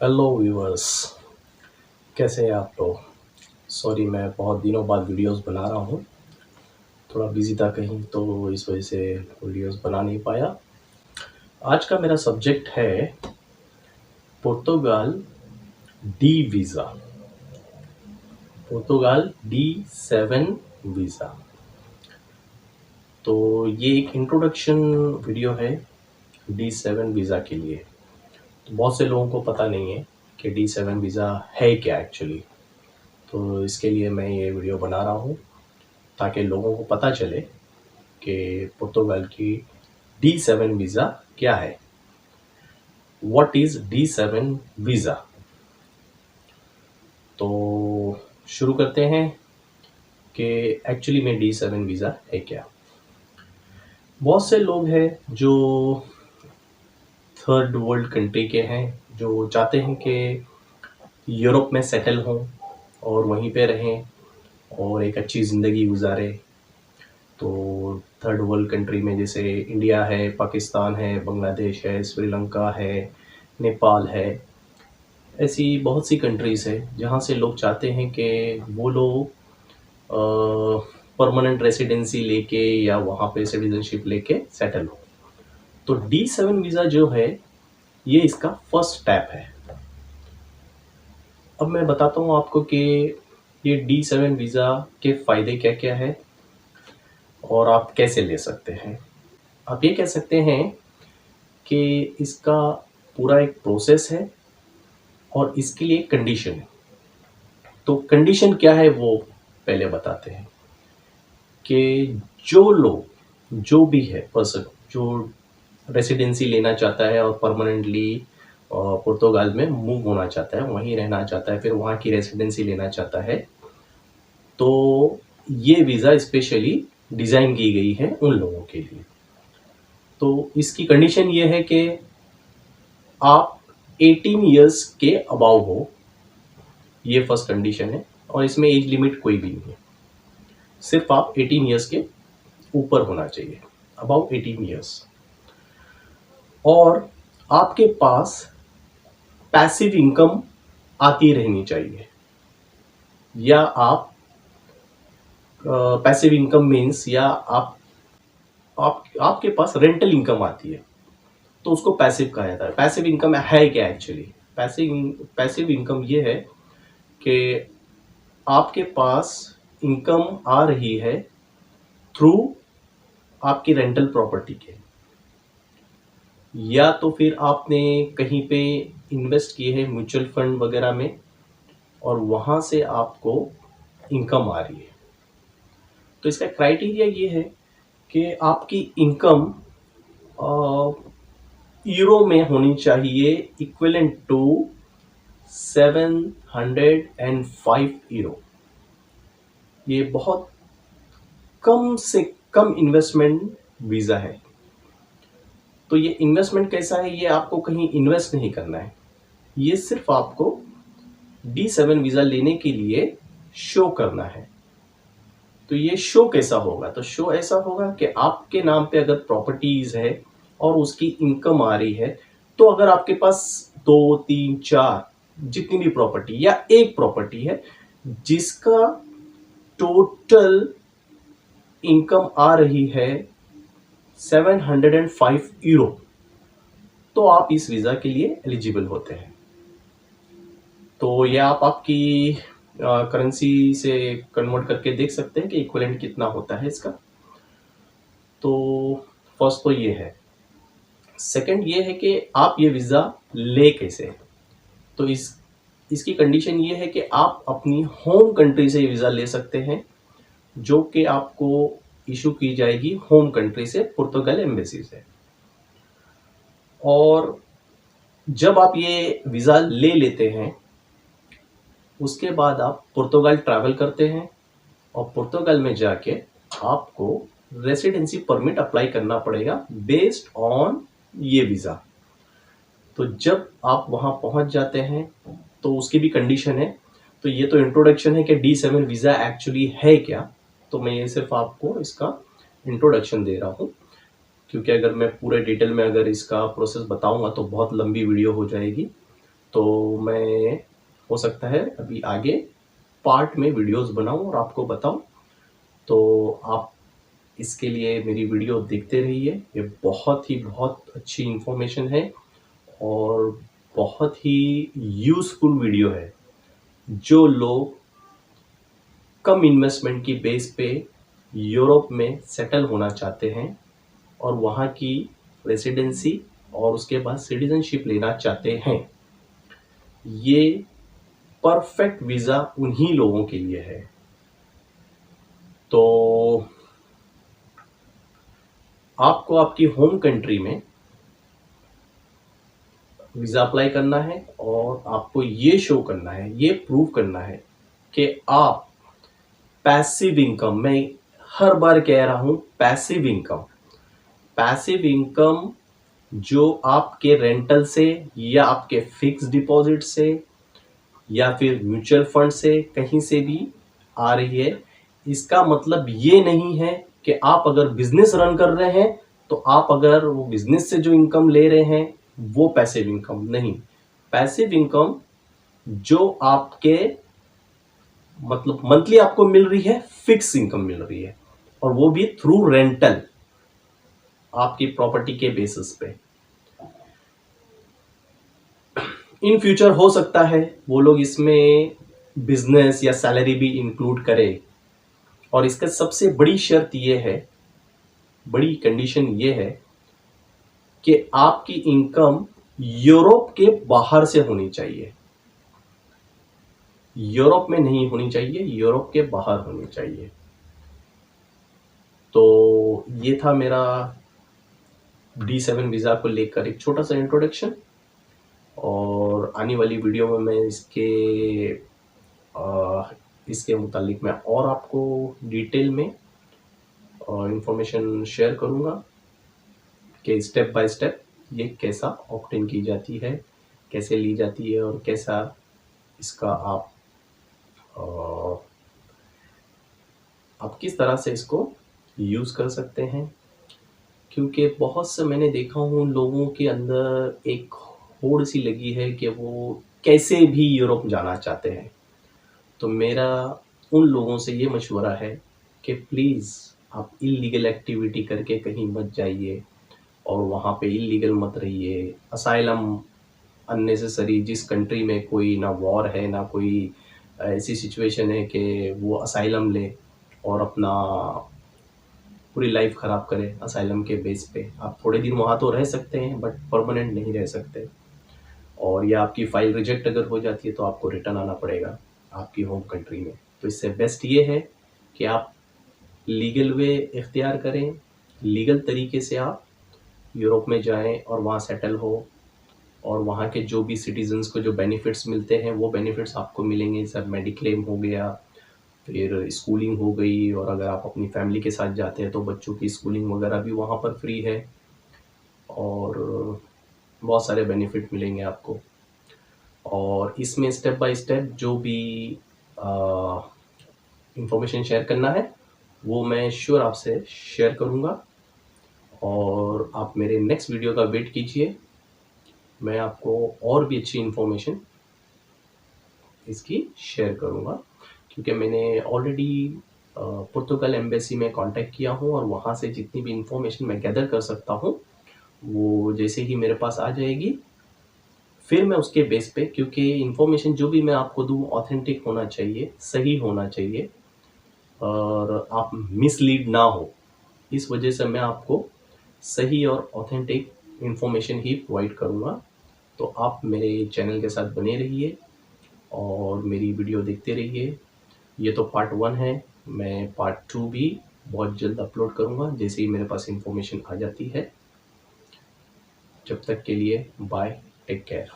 Hello viewers, कैसे हैं आप लोग। सॉरी, मैं बहुत दिनों बाद वीडियोस बना रहा हूँ। थोड़ा बिजी था कहीं, तो इस वजह से वीडियोस बना नहीं पाया। आज का मेरा सब्जेक्ट है पुर्तगाल डी वीज़ा। पुर्तगाल D7 वीज़ा। तो ये एक इंट्रोडक्शन वीडियो है D7 वीज़ा के लिए। तो बहुत से लोगों को पता नहीं है कि D7 वीज़ा है क्या एक्चुअली। तो इसके लिए मैं ये वीडियो बना रहा हूँ ताकि लोगों को पता चले कि पुर्तगाल की D7 वीज़ा क्या है। What is D7 visa. तो शुरू करते हैं कि एक्चुअली में D7 वीज़ा है क्या। बहुत से लोग हैं जो थर्ड वर्ल्ड कंट्री के हैं, जो चाहते हैं कि यूरोप में सेटल हों और वहीं पे रहें और एक अच्छी ज़िंदगी गुजारें। तो थर्ड वर्ल्ड कंट्री में जैसे इंडिया है, पाकिस्तान है, बांग्लादेश है, श्रीलंका है, नेपाल है, ऐसी बहुत सी कंट्रीज़ है जहाँ से लोग चाहते हैं कि वो लोग परमानेंट रेसिडेंसी लेके या वहाँ पे सिटीजनशिप लेके सेटल हो। तो D7 वीज़ा जो है ये इसका फर्स्ट स्टेप है। अब मैं बताता हूँ आपको कि ये D7 वीज़ा के फ़ायदे क्या क्या है और आप कैसे ले सकते हैं। आप ये कह सकते हैं कि इसका पूरा एक प्रोसेस है और इसके लिए कंडीशन है। तो कंडीशन क्या है वो पहले बताते हैं कि जो भी है पर्सन जो रेसिडेंसी लेना चाहता है और परमानेंटली पुर्तगाल में मूव होना चाहता है, वहीं रहना चाहता है, फिर वहाँ की रेसिडेंसी लेना चाहता है, तो ये वीज़ा स्पेशली डिज़ाइन की गई है उन लोगों के लिए। तो इसकी कंडीशन ये है कि आप 18 इयर्स के अबाव हो, ये फर्स्ट कंडीशन है। और इसमें एज लिमिट कोई भी नहीं है, सिर्फ आप 18 इयर्स के ऊपर होना चाहिए, अबाउट 18 इयर्स। और आपके पास पैसिव इनकम आती रहनी चाहिए, या आप पैसिव इनकम मीन्स या आपके पास रेंटल इनकम आती है, तो उसको पैसिव कहा जाता है। पैसिव इनकम है क्या एक्चुअली। पैसिव इनकम ये है कि आपके पास इनकम आ रही है थ्रू आपकी रेंटल प्रॉपर्टी के, या तो फिर आपने कहीं पे इन्वेस्ट किए हैं म्यूचुअल फंड वगैरह में और वहाँ से आपको इनकम आ रही है। तो इसका क्राइटेरिया ये है कि आपकी इनकम यूरो में होनी चाहिए, इक्विवेलेंट टू 705 यूरो। ये बहुत कम से कम इन्वेस्टमेंट वीज़ा है। तो ये इन्वेस्टमेंट कैसा है, ये आपको कहीं इन्वेस्ट नहीं करना है, ये सिर्फ आपको D7 वीज़ा लेने के लिए शो करना है। तो ये शो कैसा होगा, तो शो ऐसा होगा कि आपके नाम पे अगर प्रॉपर्टीज है और उसकी इनकम आ रही है, तो अगर आपके पास 2, 3, 4 जितनी भी प्रॉपर्टी या एक प्रॉपर्टी है जिसका टोटल इनकम आ रही है 705 यूरो, तो आप इस वीज़ा के लिए एलिजिबल होते हैं। तो ये आप आपकी करेंसी से कन्वर्ट करके देख सकते हैं कि इक्विवेलेंट कितना होता है इसका। तो फर्स्ट तो ये है। सेकंड ये है कि आप ये वीज़ा ले कैसे। तो इसकी कंडीशन ये है कि आप अपनी होम कंट्री से वीज़ा ले सकते हैं, जो कि आपको इशू की जाएगी होम कंट्री से, पुर्तगाल एम्बेसी से। और जब आप ये वीज़ा ले लेते हैं, उसके बाद आप पुर्तगाल ट्रैवल करते हैं और पुर्तगाल में जाके आपको रेसिडेंसी परमिट अप्लाई करना पड़ेगा बेस्ड ऑन ये वीज़ा। तो जब आप वहाँ पहुँच जाते हैं तो उसकी भी कंडीशन है। तो ये तो इंट्रोडक्शन है कि D7 वीज़ा एक्चुअली है क्या। तो मैं ये सिर्फ आपको इसका इंट्रोडक्शन दे रहा हूँ, क्योंकि अगर मैं पूरे डिटेल में अगर इसका प्रोसेस बताऊँगा तो बहुत लंबी वीडियो हो जाएगी। तो मैं हो सकता है अभी आगे पार्ट में वीडियोस बनाऊं और आपको बताऊं। तो आप इसके लिए मेरी वीडियो देखते रहिए। ये बहुत अच्छी इन्फॉर्मेशन है और बहुत ही यूज़फुल वीडियो है। जो लोग कम इन्वेस्टमेंट की बेस पे यूरोप में सेटल होना चाहते हैं और वहाँ की रेसिडेंसी और उसके बाद सिटीजनशिप लेना चाहते हैं, ये परफेक्ट वीज़ा उन्हीं लोगों के लिए है। तो आपको आपकी होम कंट्री में वीज़ा अप्लाई करना है और आपको ये शो करना है, ये प्रूव करना है कि आप पैसिव इनकम, मैं हर बार कह रहा हूं पैसिव इनकम जो आपके रेंटल से या आपके फिक्स डिपॉजिट से या फिर म्यूचुअल फंड से कहीं से भी आ रही है। इसका मतलब ये नहीं है कि आप अगर बिजनेस रन कर रहे हैं तो आप अगर वो बिजनेस से जो इनकम ले रहे हैं वो पैसिव इनकम नहीं। पैसिव इनकम जो आपके मतलब मंथली आपको मिल रही है, फिक्स इनकम मिल रही है और वो भी थ्रू रेंटल, आपकी प्रॉपर्टी के बेसिस पे। इन फ्यूचर हो सकता है वो लोग इसमें बिजनेस या सैलरी भी इंक्लूड करें और इसका सबसे बड़ी शर्त ये है, बड़ी कंडीशन ये है कि आपकी इनकम यूरोप के बाहर से होनी चाहिए। यूरोप में नहीं होनी चाहिए, यूरोप के बाहर होनी चाहिए। तो ये था मेरा D7 वीज़ा को लेकर एक छोटा सा इंट्रोडक्शन और आने वाली वीडियो में मैं इसके मुतालिक मैं और आपको डिटेल में इंफॉर्मेशन शेयर करूँगा कि स्टेप बाय स्टेप ये कैसा ऑप्ट इन की जाती है, कैसे ली जाती है और कैसा इसका आप किस तरह से इसको यूज़ कर सकते हैं। क्योंकि बहुत से मैंने देखा हूँ लोगों के अंदर एक होड़ सी लगी है कि वो कैसे भी यूरोप जाना चाहते हैं। तो मेरा उन लोगों से ये मशवरा है कि प्लीज़ आप इल्लीगल एक्टिविटी करके कहीं मत जाइए और वहाँ पे इल्लीगल मत रहिए। असाइलम अननेसेसरी, जिस कंट्री में कोई ना वॉर है ना कोई ऐसी सिचुएशन है कि वो असाइलम ले और अपना पूरी लाइफ ख़राब करे असाइलम के बेस पे। आप थोड़े दिन वहाँ तो रह सकते हैं बट परमानेंट नहीं रह सकते और या आपकी फ़ाइल रिजेक्ट अगर हो जाती है तो आपको रिटर्न आना पड़ेगा आपकी होम कंट्री में। तो इससे बेस्ट ये है कि आप लीगल वे इख्तियार करें, लीगल तरीके से आप यूरोप में जाएं और वहाँ सेटल हो और वहाँ के जो भी सिटीजन्स को जो बेनिफिट्स मिलते हैं वो बेनिफिट्स आपको मिलेंगे। सर मेडिक्लेम हो गया, फिर स्कूलिंग हो गई और अगर आप अपनी फैमिली के साथ जाते हैं तो बच्चों की स्कूलिंग वगैरह भी वहाँ पर फ्री है और बहुत सारे बेनिफिट मिलेंगे आपको। और इसमें स्टेप बाय स्टेप जो भी इंफॉर्मेशन शेयर करना है वो मैं श्योर आपसे शेयर करूँगा और आप मेरे नेक्स्ट वीडियो का वेट कीजिए। मैं आपको और भी अच्छी इन्फॉर्मेशन इसकी शेयर करूँगा क्योंकि मैंने ऑलरेडी पुर्तगाल एम्बेसी में कांटेक्ट किया हूँ और वहाँ से जितनी भी इंफॉर्मेशन मैं गैदर कर सकता हूँ वो जैसे ही मेरे पास आ जाएगी फिर मैं उसके बेस पे, क्योंकि इंफॉर्मेशन जो भी मैं आपको दूँ ऑथेंटिक होना चाहिए, सही होना चाहिए और आप मिसलीड ना हो, इस वजह से मैं आपको सही और ऑथेंटिक इंफॉर्मेशन ही प्रोवाइड करूँगा। तो आप मेरे चैनल के साथ बने रहिए और मेरी वीडियो देखते रहिए। ये तो पार्ट 1 है, मैं पार्ट 2 भी बहुत जल्द अपलोड करूँगा जैसे ही मेरे पास इंफॉर्मेशन आ जाती है। जब तक के लिए बाय, टेक केयर।